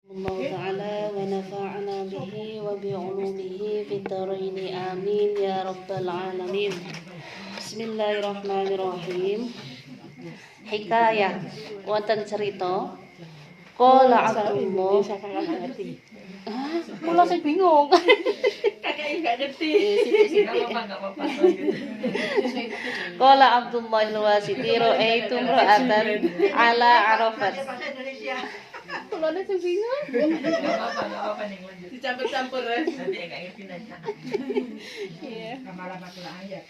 الله تعالى ونفعنا به وبعلومه في الدارين آمين يا رب العالمين. Bismillahirrahmanirrahim. Hikayah wonten cerita Qala Abdullah. Kula sing bingung. Kakak enggak ngerti. Qala Abdullah al-Wasiti ra'aitu imra'atan ala Arafat. Kula sing bingung. Enggak apa-apa nih lanjut. Dicampur-campur ya. Nanti enggak ngerti aja. Iya. Malah ayat.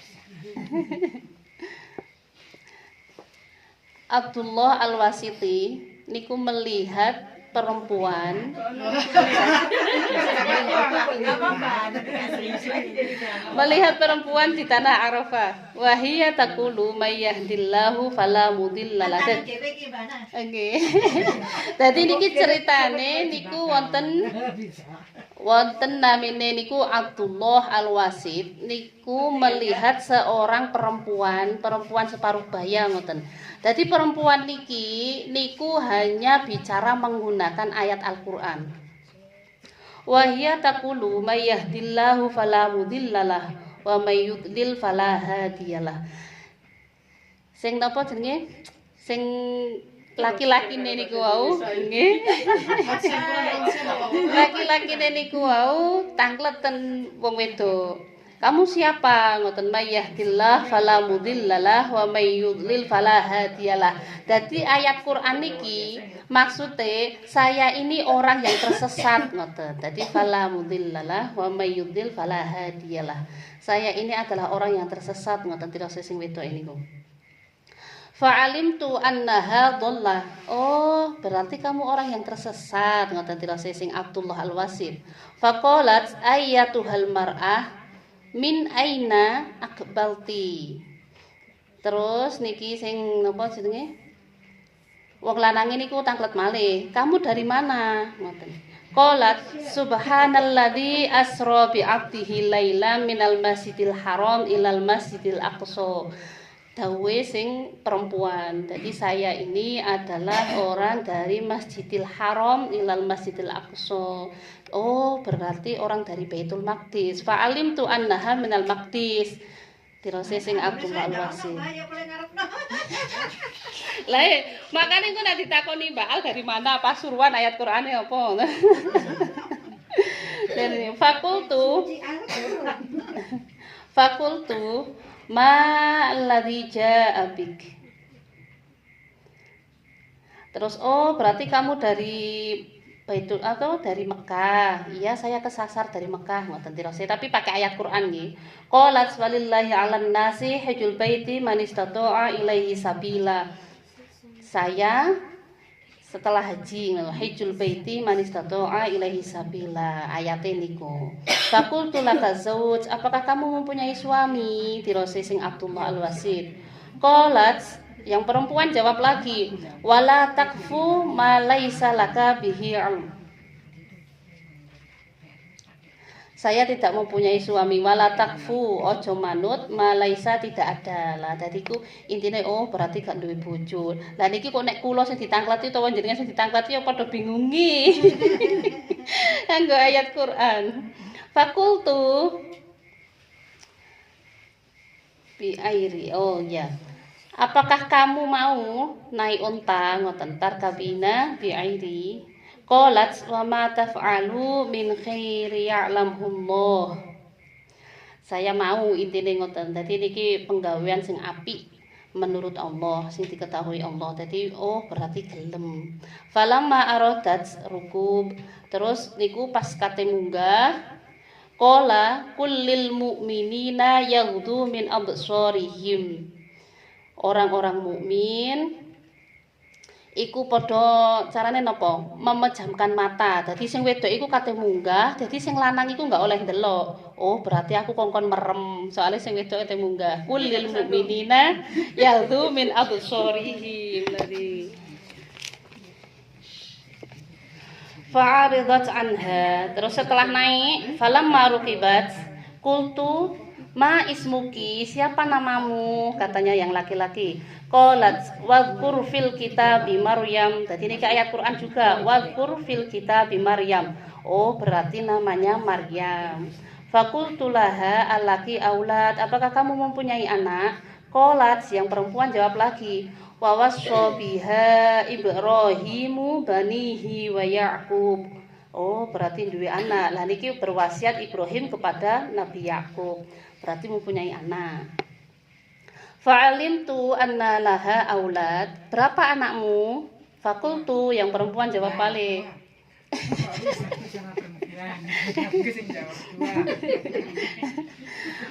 Abdullah al-Wasiti niku melihat perempuan di tanah Arafah. Wahia taqulu may yahdillahu fala mudhillalah. Nggih. Dadi niki ceritane niku wonten namine niku Abdullah al-Wasit niku melihat seorang perempuan separuh baya ngoten. Jadi perempuan niku hanya bicara menggunakan ayat Al-Qur'an. Wahia taqulu may yahdillahu fala mudhillalah wa may yudlil fala hadiyalah. Sing napa jenenge? Sing laki-lakine niku wau nggih. Laki-lakine niku wau tangkleten wong wedok. Kamu siapa? Ngoten may yahdillah fala mudhillalah wa may yudlil fala hadiyalah. Dadi ayat Quran niki maksude saya ini orang yang tersesat ngoten. Dadi fala mudhillalah wa may yudlil fala hadiyalah. Saya ini adalah orang yang tersesat ngoten tirose sing wedok niku. Fa'alimtu annaha dhallah. Oh, berarti kamu orang yang tersesat ngoten tirose sing Abdullah al-Wasit. Faqalat ayyatuhal mar'ah min aina akbalti. Terus niki sing napa jenenge? Wong lanange niku tanglet malih. Kamu dari mana? Ngoten. Qalat subhanalladzi asra bi 'abdihi lailan minal masjidil haram ilal masjidil aqsa. Dawe sing perempuan. Jadi saya ini adalah orang dari Masjidil Haram ilal Masjidil Aqsa. Oh, berarti orang dari Baitul Maqdis. Fa'alimtu annaha minal Maqdis. Tirose sing Abdullah al-Wasit. Lah, makane engko nek ditakoni Mbak Al dari mana Pasuruan ayat Qur'ane apa? Dari fakultu ma alladzi jaa bik. Terus oh berarti kamu dari Baitul atau dari Mekah. Iya, saya kesasar dari Mekah ngoten tirose tapi pakai ayat Quran nggih. Qalat walillahi 'alan nasi hajjul baiti man istata'a ilaihi sabila. Saya setelah haji hajjul baiti man istata'a ilaihi sabila. Ayate niku. Fakultu laka zauj, apakah kamu mempunyai suami? Tirose sing Abdullah al-Wasit. Qalat, yang perempuan jawab lagi, wala takfu ma laisa laka bihi ilm. Saya tidak mempunyai suami, wala takfu ojo manut ma laisa tidak ada. Lah dadiku intine oh berarti gak duwe bojo. Lah niki kok nek kula sing ditangkleti utawa jenengan sing ditangkleti ya padha bingungi. Anggo ayat Quran. Fakultu bi airi. Oh ya. Apakah kamu mau naik unta ngoten tarkabina bi airi? Qalat wa ma taf'alu min khairi ya'lamullah. Saya mau intine ngoten. Dadi niki penggawean sing apik menurut Allah sing diketahui Allah. Dadi oh berarti gelem. Falamma aradat rukub. Terus niku pas kate munggah qala kullil mu'minina yaghdu min absarihim. Orang-orang mukmin iku padha carane napa? Memejamkan mata. Dadi sing wedok iku kate munggah, dadi sing lanang iku enggak oleh ndelok. Oh, berarti aku kongkon merem. Soale sing wedok kate munggah. Kullil mu'minina yaghdu min absarihim. Fa'aridat anha. Terus setelah naik, falamma ruqibat qultu ma ismuki, siapa namamu? Katanya yang laki-laki. Qalat wadhkur fil kitabi Maryam. Jadi ini ke ayat Quran juga. Wadhkur fil kitabi Maryam. Oh, berarti namanya Maryam. Fakultu laha alaki aulad. Apakah kamu mempunyai anak? Qalat, yang perempuan jawab lagi. Wa wassa biha Ibrahimu banihi wa Ya'qub. Oh, berarti duwe anak. Lah niki berwasiat Ibrahim kepada Nabi Yakub. Berarti mempunyai anak. Fa'alimtu anna laha aulad. Berapa anakmu? Fakultu, yang perempuan jawab balik.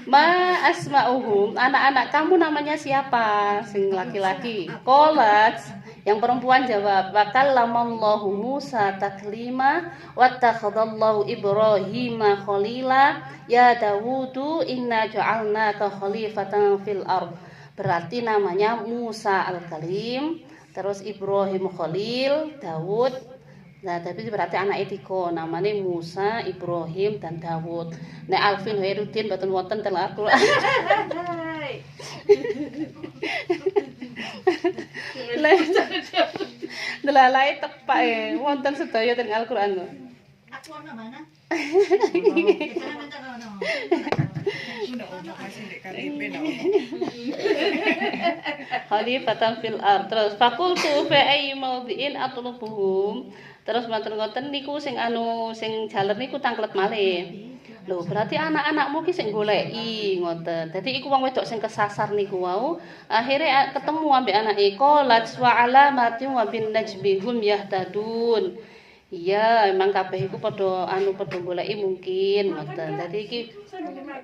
Ma asma'uhum, anak-anak kamu namanya siapa? Sing laki-laki. Qalat, yang perempuan jawab, wa kallamallahu Musa taklima wattakhadallahu Ibrahima khalila ya Dawudu inna ja'alnaka khalifatan fil ardh. Berarti namanya Musa al-Kalim, terus Ibrahim Khalil, Dawud. Nah, tapi berarti anak tiga, namanya Musa, Ibrahim, dan Dawud. Nek Alvin Hoirudin mboten wonten teng Al-Qur'an. Delalai tepak wonten sedaya teng Al-Qur'an. Aku ana mana? Khalifatan fil ardh. Terus fakultu fa ayyi maudhi'in atlubuhum. Terus matur ngoten niku sing jaler niku tanglet malih. Lho, berarti anak-anakmu ki sing goleki ngoten. Dadi iku wong wedok sing kesasar niku wau, akhire ketemu ambek anake. Qalat wa alamatin wa bin najmi hum yahtadun. Iya, emang kabeh iku padha goleki mungkin ngoten. Dadi iki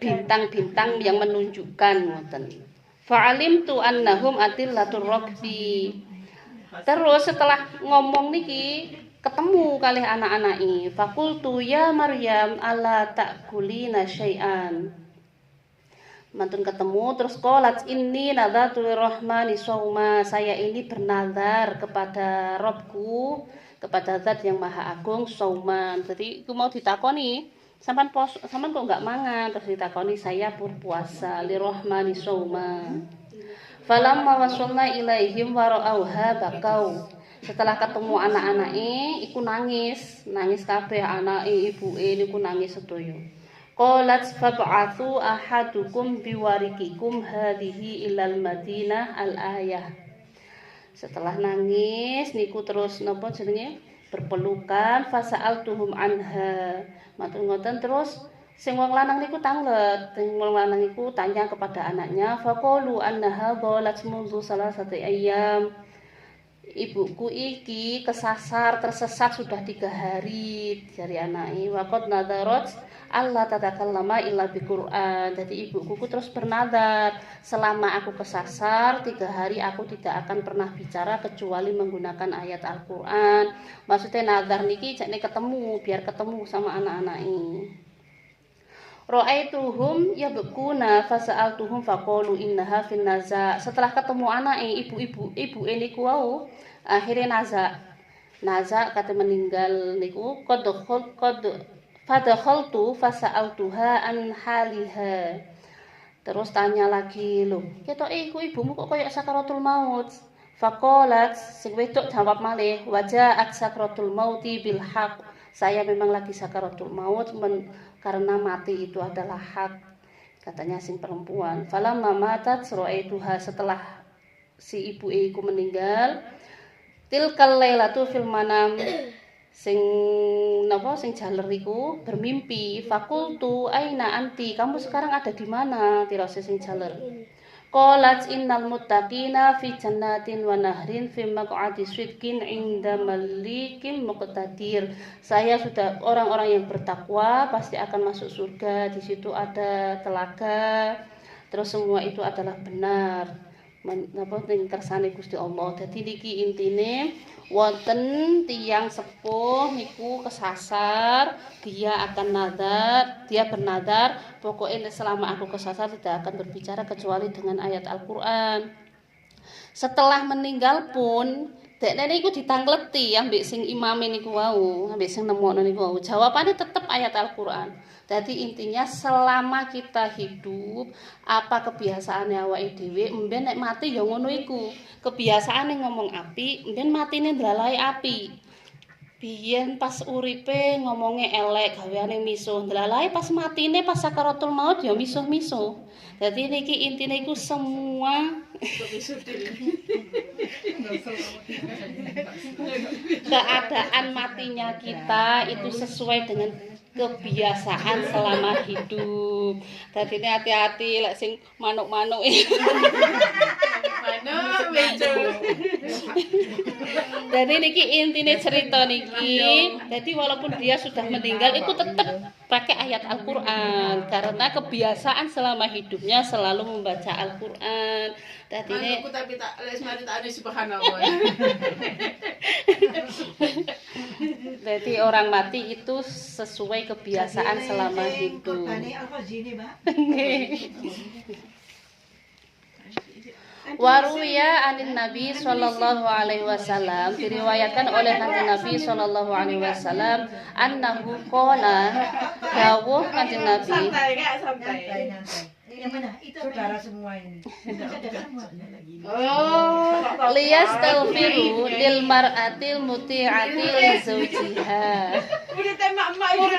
bintang-bintang yang menunjukkan ngoten. Fa'alimtu annahum atillatur rabbi. Terus setelah ngomong niki ketemu kalih anak-anake. Fakultu ya Maryam ala ta'kulina syai'an. Mantun ketemu terus qalat inni nadzartu lirrahmani shauma. Saya ini bernazar kepada Rabbku, kepada Zat yang Maha Agung, sauman. Jadi aku mau ditakoni, sampean kok enggak mangan? Terus ditakoni saya berpuasa lirrahmani sauma. Falamma wasalna ilaihim wa ra'auha bakau. Setelah ketemu anak-anake iku nangis kabeh anake, ibuke niku nangis sedaya. Qalat fab'athu ahadukum biwarikikum hadhihi ilal Madinah al-ayah. Setelah nangis niku terus napa jenenge berpelukan fasa'altuhum anha. Matur ngoten terus sing wong lanang niku tanglet, sing wong lanang niku tanya kepada anaknya faqalu annaha dhalat mundu salasati ayyam. Ibuku iki kesasar tersesat sudah 3 hari dari anake. Waqad nadarat Allah tatakallama illa biqur'an. Jadi ibuku terus bernadar, selama aku kesasar 3 hari aku tidak akan pernah bicara kecuali menggunakan ayat Al-Qur'an. Maksudnya nadar niki jakne ketemu, biar ketemu sama anak-anake. Ra'aituhum yabkuna fasa'altuhum faqalu innaha fin naza. Setelah ketemu anake, ibu niku wau akhirnya naza kata meninggal niku qad fadakhaltu fasa'altuha an haliha. Terus tanya lagi, loh, ketoke iku ibumu kok koyo sakaratul maut. Faqalat, sing wedok jawab malih, waja'at sakaratul mauti bil haqq. Saya memang lagi sakaratul maut karena mati itu adalah hak, katanya sing perempuan. Falamma matat ra'aituha, setelah si ibu iku meninggal, tilkal lailatu fil manam, sing jaler iku bermimpi. Fakultu aina anti, kamu sekarang ada di mana? Tirose sing jaler. Qalat innal muttaqina fi jannatin wa nahrin fi maq'adi sidqin 'inda malikin muqtadir. Saya sudah orang-orang yang bertakwa pasti akan masuk surga, di situ ada telaga. Terus semua itu adalah benar. Ning kersane Gusti Allah. Dadi niki intine wonten tiyang sepuh niku kesasar, dia bernadar, pokoknya selama aku kesasar tidak akan berbicara kecuali dengan ayat Al-Qur'an. Setelah meninggal pun Dekne niku ditangleti ambek sing imame niku wau, ambek sing nemokno niku wau. Jawabane tetep ayat Al-Qur'an. Jadi intinya selama kita hidup, apa kebiasaane awake dhewe, mben nek mati ya ngono iku. Kebiasaane ngomong apik, mben matine ndlalahi apik. Biyen pas uripe ngomonge elek, gaweane misuh, ndlalahi pas matine pas sakaratul maut ya misuh-misuh. Jadi niki intine iku semua keadaan matinya kita itu sesuai dengan kebiasaan selama hidup. Jadi ini hati-hati lek sing manuk-manuk Jadi niki intine cerita niki. Jadi walaupun dia sudah meninggal itu tetap pakai ayat Al-Qur'an karena kebiasaan selama hidupnya selalu membaca Al-Qur'an. Jadi ini tapi tak mari tak ada subhanallah. Jadi orang mati itu sesuai kebiasaan selama hidup. Waruya anin Nabi sallallahu alaihi wasallam, diriwayatkan oleh Kanjeng Nabi sallallahu alaihi wasallam annahu qala, dawuh Kanjeng Nabi, Santai. Yang mana? Itu saudara semua ini. liyastaghfiru lil mar'atil muti'ati li zawjiha. Udah tembak emak itu.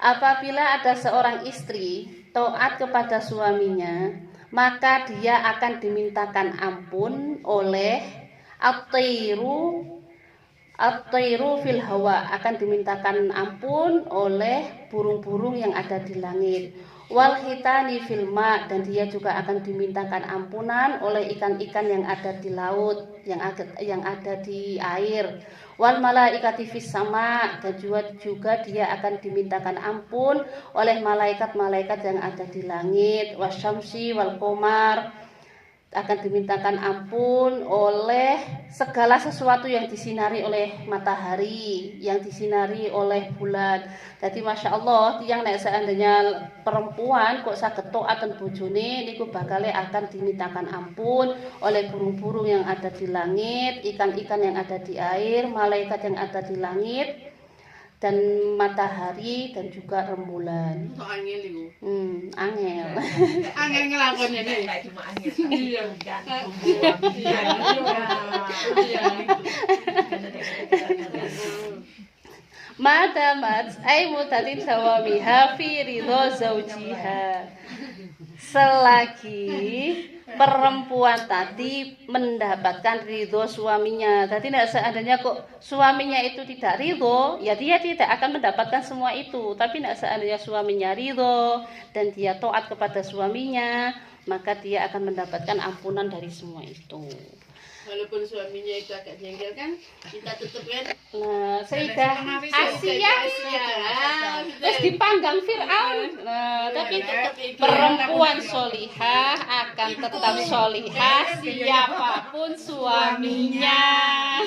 Apabila ada seorang istri taat kepada suaminya, maka dia akan dimintakan ampun oleh at-tairu fil hawa, akan dimintakan ampun oleh burung-burung yang ada di langit. Wal hitani fil ma, dan dia juga akan dimintakan ampunan oleh ikan-ikan yang ada di laut, yang ada di air. Wal malaikati fis sama, dan juga dia akan dimintakan ampun oleh malaikat-malaikat yang ada di langit. Wasyamsi wal qamar, akan dimintakan ampun oleh segala sesuatu yang disinari oleh matahari, yang disinari oleh bulan. Jadi Masya Allah, yang nek seandainya perempuan kok saged taatan bojone niku bakale akan dimintakan ampun oleh burung-burung yang ada di langit, ikan-ikan yang ada di air, malaikat yang ada di langit, dan matahari dan juga rembulan. Kok angel iku? Angel. Angel ngelakonnya nih. Enggak cuma angin. Iya. Madamat ay mutatin sawamiha fi ridho zaujiha. Selagi perempuan tadi mendapatkan ridho suaminya. Jadi seandainya kok suaminya itu tidak ridho, ya dia tidak akan mendapatkan semua itu. Tapi seandainya suaminya ridho dan dia taat kepada suaminya, maka dia akan mendapatkan ampunan dari semua itu. Walaupun suaminya itu agak jengkel kan, kita tetap kan. Nah, Sayyidah Asia terus dipanggang Fir'aun. Nah, tapi perempuan solihah akan tetap solihah siapapun suaminya.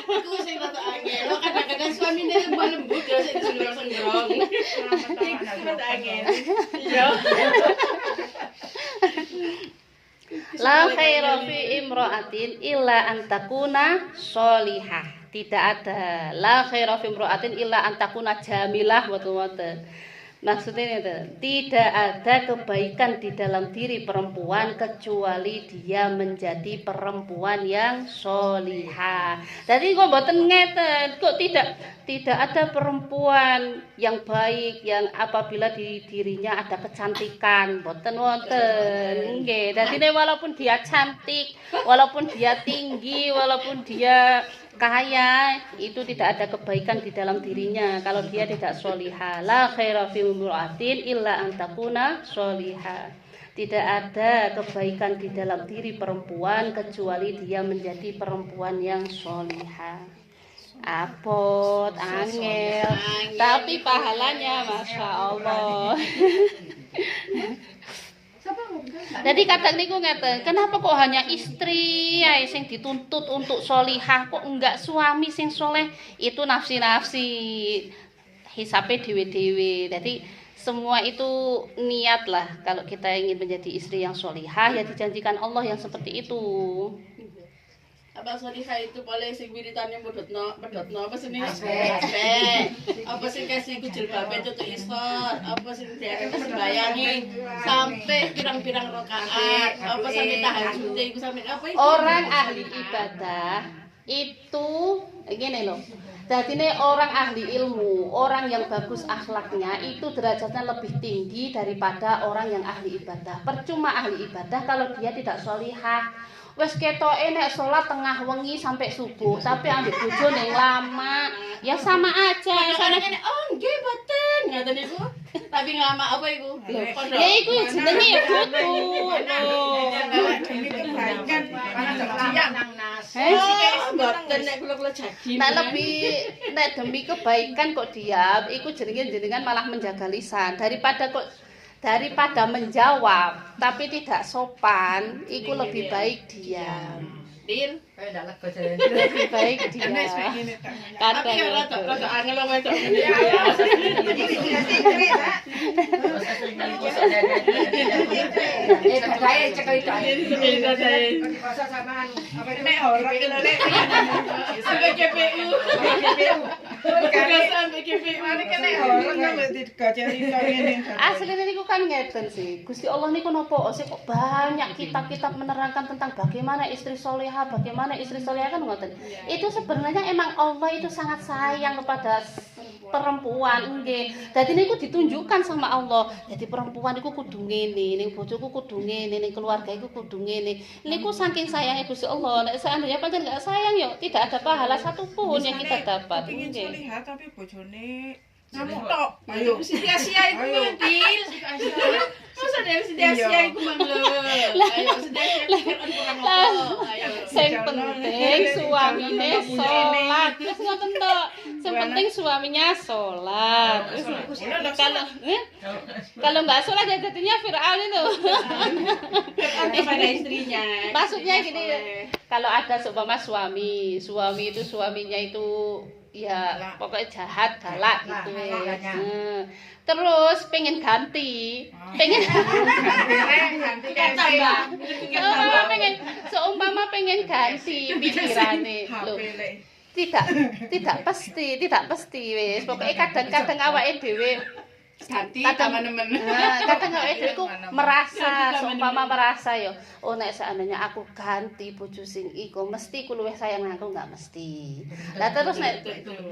Aku sing rada angel. Lo kadang-kadang suaminya lemah lembut ya sing sengrong-sengrong. Iku rada angel. Iya. La khaira fi imra'atin illa an takuna sholihah. Tidak ada la khaira fi imra'atin illa an takuna jamilah wa tuwata. Maksudnya itu, tidak ada kebaikan di dalam diri perempuan kecuali dia menjadi perempuan yang sholihah. Jadi kok mboten ngeten, kok tidak ada perempuan yang baik yang apabila di dirinya ada kecantikan, mboten wonten. Nggih, dadi walaupun dia cantik, walaupun dia tinggi, walaupun dia kaya, itu tidak ada kebaikan di dalam dirinya kalau dia tidak sholihah. La khaira fi imra'atin illa an takuna sholihah. Tidak ada kebaikan di dalam diri perempuan kecuali dia menjadi perempuan yang sholihah. Apot, angel, tapi pahalanya Masya Allah. Jadi kadang niku ngeten, kenapa kok hanya istri ya sing dituntut untuk sholihah, kok enggak suami sing soleh? Itu nafsi-nafsi, hisabe dhewe-dhewe. Jadi semua itu niat lah. Kalau kita ingin menjadi istri yang sholihah, ya dijanjikan Allah yang seperti itu. Apa solihah itu boleh sing wiritane medhotno apa sing apa sing kasih ku jilbabe tutuk isor, apa sing diarani sembayangi sampai pirang-pirang rakaat, apa sampai tahajud iku sampai apa itu? Orang ahli ibadah itu gini loh. Jadi ini orang ahli ilmu, orang yang bagus akhlaknya itu derajatnya lebih tinggi daripada orang yang ahli ibadah. Percuma ahli ibadah kalau dia tidak sholihah. Wes ketoke nek salat tengah wengi sampai subuh, tapi ambek bojone lama, ya sama aja. Sana oh nggih boten, ngaten niku. Tapi ngelama apa iku? Ya iku jenenge ya butuh. Demi kebaikan, Boten nek kula jagi. Nek demi kebaikan kok diam, iku jenengan malah menjaga lisan daripada menjawab tapi tidak sopan, itu lebih baik diam. Dir, Lebih baik diam. Kadang tapi ora tak angel wedok. Masa samaan apa itu? Nek orang itu nek Sampai KPU. Sampai KPU. nek orang nggak digajari ngene. Aslinya niku kan ngeten sih. Gusti Allah niku nopo sih kok banyak kitab-kitab menerangkan tentang bagaimana istri solehah, bagaimana istri solehah kan ngoten. Itu sebenarnya emang Allah itu sangat sayang kepada perempuan nggih. Dadi niku ditunjukkan sama Allah. Jadi perempuan iku kudu ngene, ning bojoku kudu ngene, ning keluarga iku kudu ngene. Niku saking sayangnya Gusti Allah. Nek seandainya pancen enggak sayang yo tidak ada pahala satupun yang kita dapat. Pengin Nggih. solihah tapi bojone Ngamuk tok. Ayo sia-sia iku ngambil. Masa dari sia-sia iku mang lho. Ayo sia-sia kurang apa. Ayo. Sing penting suamine sholat. Wis ngoten tok. Sing penting suaminya sholat. Kalau nggak sholat ya jadinya Fir'aun itu. Kepada istrinya. Maksudnya gini, kalau ada seumpama suami itu suaminya itu ya pokoknya jahat, galak gitu wes. Terus pengen ganti, seumpama pengen ganti pikirane. Loh, tidak pasti wes. Pokoknya kadang-kadang awake dhewe Ganti kadang teman-teman. kadang awake dhewe ku merasa seumpama merasa yo, oh nek seandainya aku ganti bojo sing iku mesti ku luwih sayang aku, enggak mesti. Lah terus nek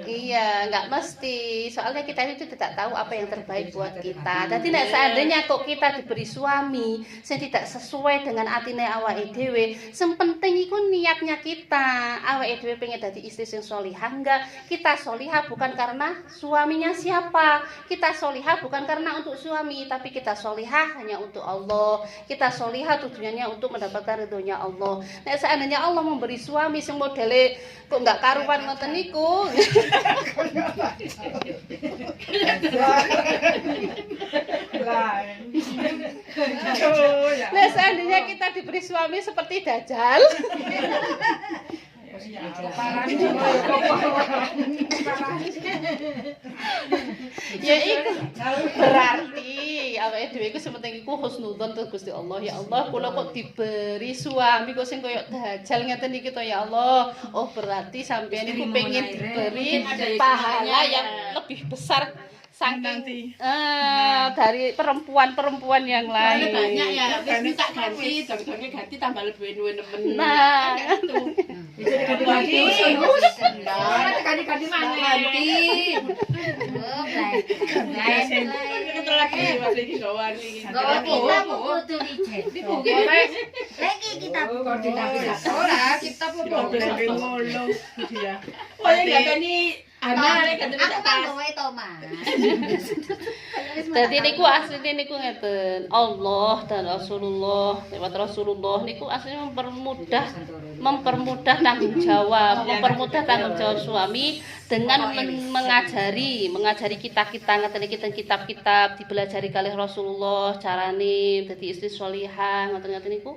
iya enggak mesti, soalnya kita itu tidak tahu apa yang terbaik buat kita. Dadi nek seandainya kok kita diberi suami sing tidak sesuai dengan atine awake dhewe, sing penting iku niatnya kita. Awake dhewe pengen dadi istri sing sholihah, enggak. Kita sholihah bukan karena suaminya siapa. Kita sholihah bukan karena untuk suami, tapi kita sholihah hanya untuk Allah. Kita sholihah tujuannya untuk mendapatkan ridhonya Allah. Nek seandainya Allah memberi suami sing modele kok enggak karuan ngoten niku. Nek seandainya kita diberi suami seperti Dajjal, ya iku berarti awake dhewe iku sementing iku husnudzon terus Gusti Allah. Ya Allah, kula kok diberi suami kok sing koyo Dajjal ngeten iki to ya Allah. Oh, berarti sampeyan iku pengen diberi pahala yang lebih besar saking dari perempuan-perempuan yang lain. Banyak ya, wis minta ganti, dong-dongnya ganti tambah lebih nemen. Nah, Ganti mana? Ganti. Kita lagi Mas iki gawan iki. Ora, kita pun ngolo dia. Oh ya enggak nih Ana nek kadene Aku kan gawe Thomas. Dadi niku asline niku ngeten. Allah dan Rasulullah, lewat Rasulullah niku asline mempermudah tanggung jawab, mempermudah tanggung jawab suami dengan mengajari kita ngeten iki teng kitab-kitab dipelajari kalih Rasulullah carane dadi istri sholihah ngoten-ngoten niku.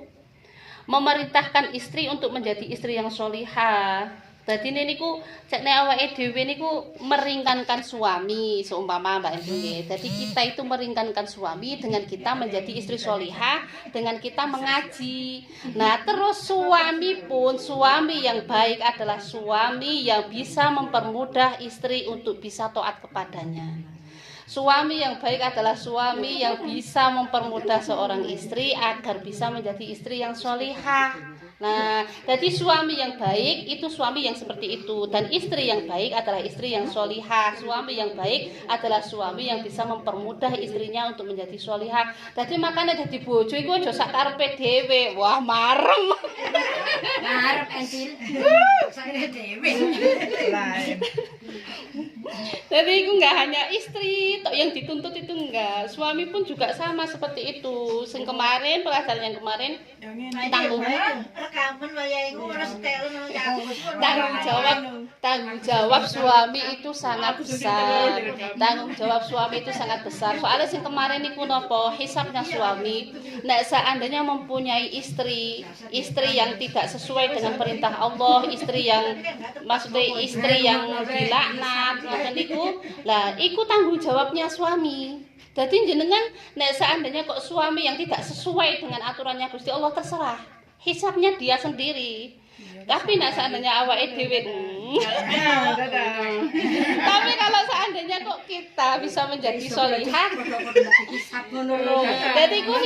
Memerintahkan istri untuk menjadi istri yang sholihah. Dadi niku cek nek awake dhewe niku meringankan suami seumpama Mbak Endri. Jadi kita itu meringankan suami dengan kita menjadi istri solihah, dengan kita mengaji. Nah, terus suami pun suami yang baik adalah suami yang bisa mempermudah istri untuk bisa taat kepadanya. Suami yang baik adalah suami yang bisa mempermudah seorang istri agar bisa menjadi istri yang solihah. Nah, jadi suami yang baik itu suami yang seperti itu, dan istri yang baik adalah istri yang solihah. Suami yang baik adalah suami yang bisa mempermudah istrinya untuk menjadi solihah. Jadi makanya jadi bojo iku aja sak karepe dhewe. Wah, marem. Ngarep entil. Sakne dhewe. Lain. Jadi itu enggak hanya istri tok yang dituntut, itu enggak. Suami pun juga sama seperti itu. Sing kemarin pelajaran yang kemarin tanggung Rekaman wayahe ngono setel nang tanggung jawab suami itu sangat besar. Tanggung jawab suami itu sangat besar. Soalnya sing kemarin niku napa hisabnya suami. Nek seandainya mempunyai istri yang tidak sesuai dengan perintah Allah, istri yang dilaknat, ngoten niku. Lah, iku tanggung jawabnya suami. Jadi jenengan nek seandainya kok suami yang tidak sesuai dengan aturannya Gusti Allah, terserah. Hisabnya dia sendiri. Tapi nek seandainya awake dhewe tapi kalau seandainya kok kita bisa menjadi solihah, jadi ku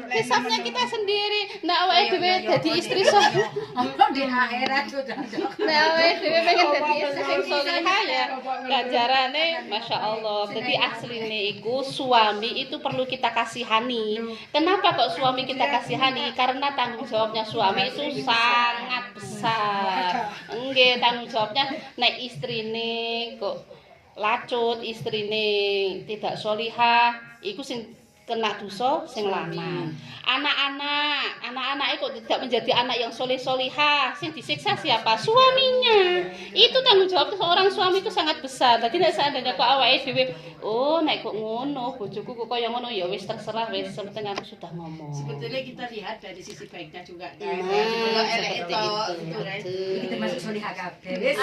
hisabnya kita sendiri. Nek awake dhewe jadi istri solihah, di akhirat sudah. nek awake dhewe pengen jadi istri sing solihah ya ganjarane Masya Allah. Jadi asline iku suami itu perlu kita kasihani. Kenapa kok suami kita kasihani? Karena tanggung jawabnya suami itu sangat besar. Nggih, tanggung jawabnya nek istrine kok lacut, istrine tidak solihah, iku sing kena dosa sing lanang. Anak-anak kok tidak menjadi anak yang solihah, sing disiksa siapa? Suaminya. Itu tanggung jawab seorang suami itu sangat besar. Jadi nek seandainya kok awake dhewe, oh nek kok ngono, bojoku kok kaya ngono, ya wis terserah, wis penting aku sudah ngomong. Sebetulnya kita lihat dari sisi baiknya juga kan. Nah, Kalau elek seperti itu, itu. gitu kan. Kita masuk solihah kabeh. Wis.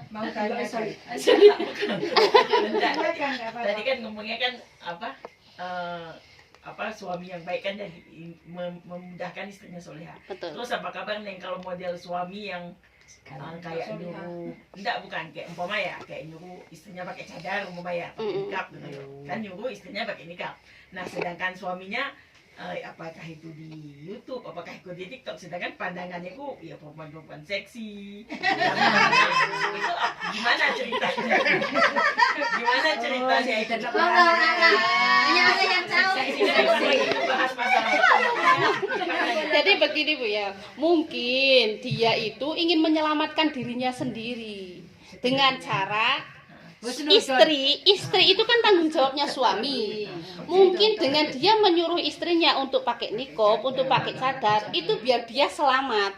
Mau tanya Tadi kan ngomongnya kan apa suami yang baik kan jadi memudahkan istrinya solehah. Betul. Terus apa kabar Neng kalau model suami yang kayak nyuruh, bukan kayak umpama ya, kayak nyuruh istrinya pakai cadar umpama ya, pakai nikab gitu. Kan nyuruh istrinya pakai nikab. Nah, sedangkan suaminya apakah itu di YouTube, apakah itu di TikTok, sedangkan pandangannya ku ya perempuan-perempuan seksi. Itu gimana ceritanya? Gimana ceritanya itu? Hanya ada yang tahu. Bahas masalah. Jadi begini Bu ya, mungkin dia itu ingin menyelamatkan dirinya sendiri dengan cara istri itu kan tanggung jawabnya suami. Mungkin dengan dia menyuruh istrinya untuk pakai niqab, untuk pakai cadar, itu biar dia selamat.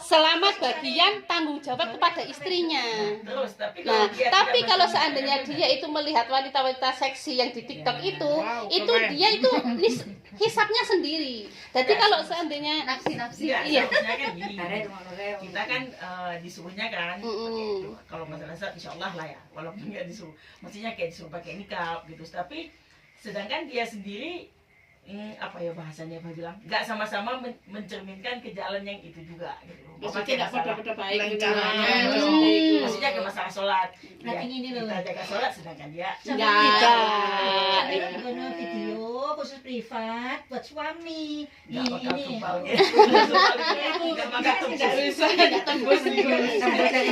Selamat bagian tanggung jawab kepada istrinya. Terus, tapi kalau seandainya dia itu melihat wanita-wanita seksi yang di TikTok itu dia itu hisapnya sendiri. Jadi kalau seandainya nafsi. Iya. Kan gini, kita kan disuruhnya kan kalau masalah saat insya Allah lah ya, walaupun nggak disuruh, maksudnya kayak disuruh pakai nikab gitu. Tapi sedangkan dia sendiri apa ya bahasanya apa bilang, nggak sama-sama mencerminkan ke jalan yang itu juga gitu. Maksudnya tidak pada baik gitu. Maksudnya ke masalah sholat. Nah, ini loh. Kita jaga sholat sedangkan dia Ada video khusus privat buat suami. nggak bakal Ini. tumpalnya. Nggak bakal Tidak tumpal. bisa, tidak tembus gitu.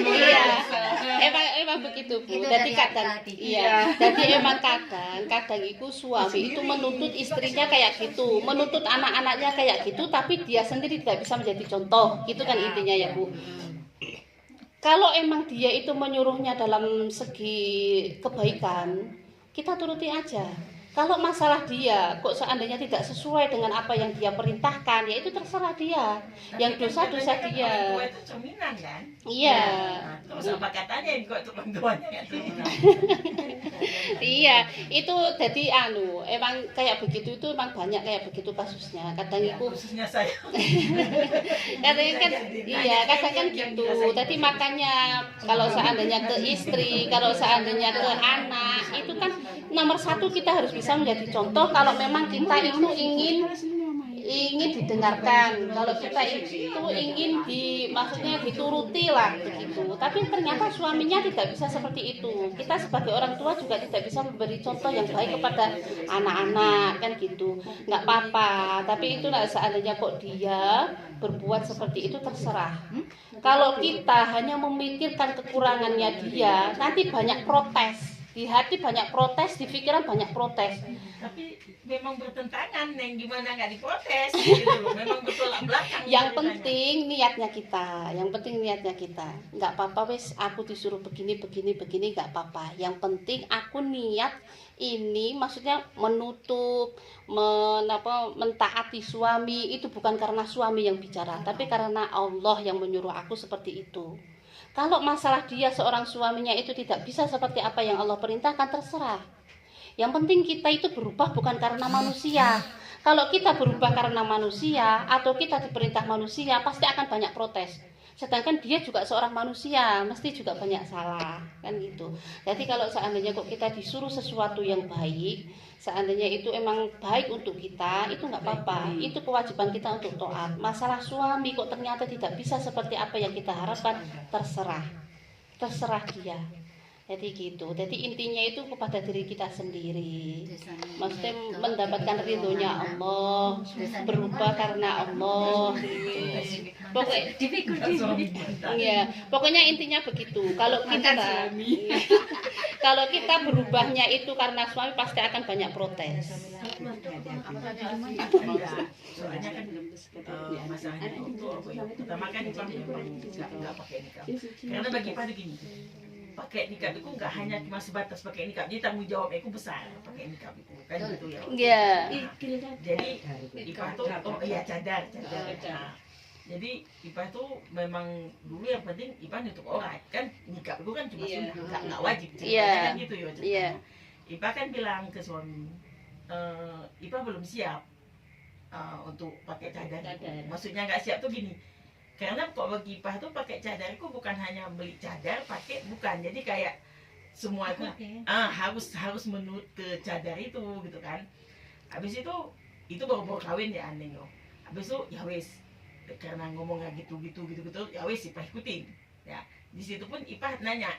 Iya, emang begitu Bu. Itu Jadi dari kadang, hati. iya. Jadi emang kadang itu suami itu menuntut istrinya kayak gitu, menuntut anak-anaknya kayak gitu, tapi dia sendiri tidak bisa menjadi contoh. Gitu kan intinya ya Bu. Kalau emang dia itu menyuruhnya dalam segi kebaikan, kita turuti aja. Kalau masalah dia kok seandainya tidak sesuai dengan apa yang dia perintahkan, ya itu terserah dia. Yang dosa-dosa Kan dia. orang tua itu cerminan kan. Iya. Nah, terus apa katanya yang kok orang tuanya nggak cerminan? Iya, itu jadi emang kayak begitu itu emang banyak kayak begitu kasusnya. Kadang Ya, itu khususnya saya. kadang kan iya, kadang kan gitu. Jadi makanya kalau seandainya ke istri, kalau seandainya ke anak, itu kan nomor satu kita harus bisa menjadi contoh kalau memang kita itu ingin didengarkan, kalau kita itu ingin maksudnya dituruti lah begitu. Tapi ternyata suaminya tidak bisa seperti itu. Kita sebagai orang tua juga tidak bisa memberi contoh yang baik kepada anak-anak kan gitu. Nggak apa-apa. Tapi itu seandainya kok dia berbuat seperti itu terserah. Kalau kita hanya memikirkan kekurangannya dia, nanti banyak protes. Di hati banyak protes, di pikiran banyak protes. Tapi memang bertentangan, Neng, gimana nggak diprotes gitu loh. Memang bertolak belakang. Yang ceritanya. penting niatnya kita. Nggak apa-apa wes aku disuruh begini nggak apa-apa. Yang penting aku niat ini maksudnya menutup mentaati suami itu bukan karena suami yang bicara, tapi karena Allah yang menyuruh aku seperti itu. Kalau masalah dia seorang suaminya itu tidak bisa seperti apa yang Allah perintahkan, terserah. Yang penting kita itu berubah bukan karena manusia. Kalau kita berubah karena manusia atau kita diperintah manusia, pasti akan banyak protes. Sedangkan dia juga seorang manusia, mesti juga banyak salah, kan gitu. Jadi kalau seandainya kok kita disuruh sesuatu yang baik, seandainya itu emang baik untuk kita, itu nggak apa-apa. Itu kewajiban kita untuk taat. Masalah suami kok ternyata tidak bisa seperti apa yang kita harapkan, terserah dia. Jadi gitu. Jadi intinya itu kepada diri kita sendiri. Maksudnya mendapatkan ridhonya Allah, berubah karena Allah. Pokoknya intinya begitu. Kalau kita berubahnya itu karena suami, pasti akan banyak protes. Soalnya kan masalahnya itu pertama kan itu nggak pakai nikah. Karena bagi Pak begini, pakai nikah itu nggak hanya cuma sebatas pakai nikah, jadi tanggung jawab itu besar pakai nikah itu kan gitu ya. Iya. Jadi Ipah tuh cadar. Nah, jadi Ipah tuh memang dulu yang penting Ipah nutup aurat kan, nikah itu kan cuma sunnah, nggak wajib ceritanya kan gitu ya. Iya. Ipah kan bilang ke suami, Ipah belum siap untuk pakai cadar. Maksudnya nggak siap tuh gini. Karena kok bagi Ipah tuh pakai cadar itu bukan hanya beli cadar pakai, bukan. Jadi kayak semua itu harus menurut ke cadar itu gitu kan. Habis itu baru kawin ya aneh loh. Habis itu ya wes, karena ngomongnya gitu ya wes Ipah ikutin. Ya, di situ pun Ipah nanya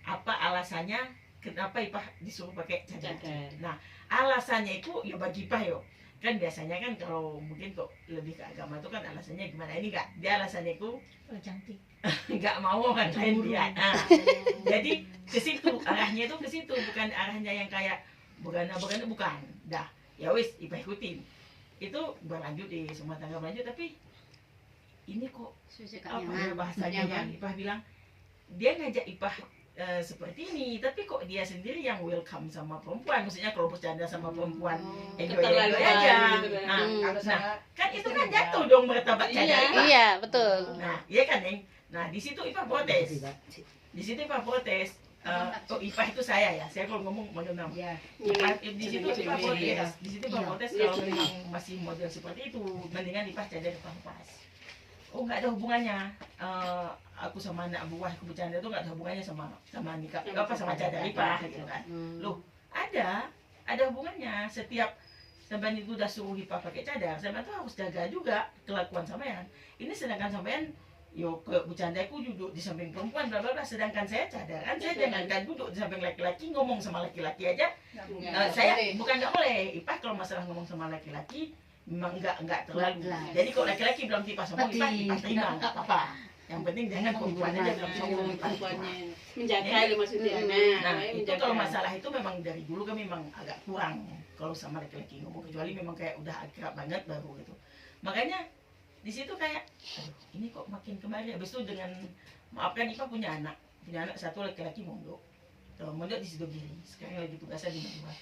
apa alasannya kenapa Ipah disuruh pakai cadar. Nah, alasannya itu ya bagi Ipah yo. Kan biasanya kan kalau mungkin kok lebih ke agama itu kan alasannya gimana, ini enggak, dia alasannya itu cantik, nggak mau orang lain lihat. Nah, jadi ke situ arahnya itu, ke situ, bukan arahnya yang kayak bukan. Dah, ya wis Ipah ikutin. Itu berlanjut di semua tangga berlanjut, tapi ini kok apa ya bahasanya ya, Ipah bilang dia ngajak Ipah seperti ini, tapi kok dia sendiri yang welcome sama perempuan, maksudnya kalau bercanda sama perempuan enjoy aja. Nah, kan itu kan jatuh dong martabat cadar. Iya, betul. Nah, iya kan, Neng? Nah, di situ Ipah protes. Ipah itu saya kalau ngomong mengenal. Di situ Ipah protes. Kalau memang masih model seperti itu, mendingan Ipah cadar lepas. Oh, nggak ada hubungannya. Aku sama anak buah aku bercanda itu nggak ada hubungannya sama nikah sama cadar Ipah gitu kan. Loh, ada hubungannya. Setiap sampean itu udah suruh Ipah pakai cadar, sampean tuh harus jaga juga kelakuan sampean. Ini sedangkan sampean bercanda aku duduk di samping perempuan bla bla bla, sedangkan saya cadaran, saya jangankan duduk di samping laki-laki, ngomong sama laki-laki aja. Saya bukan nggak boleh. Ipah kalau masalah ngomong sama laki-laki memang nggak terlalu. Jadi kalau laki-laki bilang Ipah sama Ipah terima nggak apa-apa. Yang penting jangan perempuan aja bilang sama perempuannya. Menjaga itu maksudnya. Nah, itu kalau masalah itu memang dari dulu kan memang agak kurang kalau sama laki-laki ngomong, kecuali memang kayak udah akrab banget baru gitu. Makanya di situ kayak, aduh, ini kok makin kemari. Habis itu dengan maafkan Ipah punya anak satu laki-laki mondok di Sidogiri. Sekarang lagi tugasnya di Madura.